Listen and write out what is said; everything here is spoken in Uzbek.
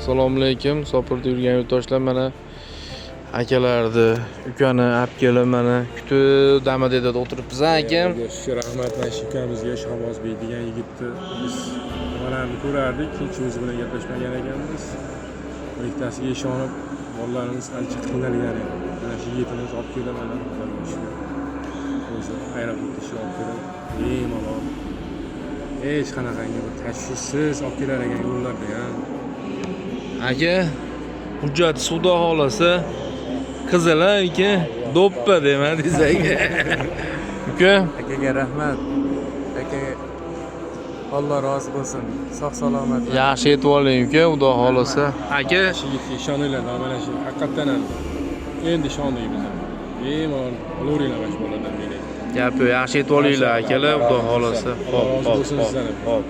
Assalomu alaykum. Sopirda yurgan yurtdoshlar, mana akalarni, ukani olib kelib mana kutib damadeda o'tiribmiz, akam. Shu rahmat mana shu ukamizga Shahbozbek degan yigitni biz nimalarni ko'rardik, hech o'zi bilan gaplashmagan ekanmiz. Ikkitasiga ishonib, bolalarimiz ancha qiynalgan edi. Mana shu yigitimiz olib kelib mana o'zi aeroportga shu olib kelib, bemalol hech qanaqangi bir tashvishsiz olib kelar ekan yo'llarda ham. Aka, hujjat suvda xolasa qizil aka, do'ppa demadingiz aka. Uka, Akaga rahmat. Aka Alloh rozi bo'lsin. Sog' salomat. yaxshi yetib oling uka, xudo xolasa. Aka, Shu yigitga ishoninglar, mana shu haqiqatan ham endi ishondik biz ham. Bemalol olaveringlar mana shu bolalardan deylik. gap yo'q, yaxshi yetib olinglar akalar, xudo xolasa. Alloh rozi bo'lsin sizdan ham. Hop.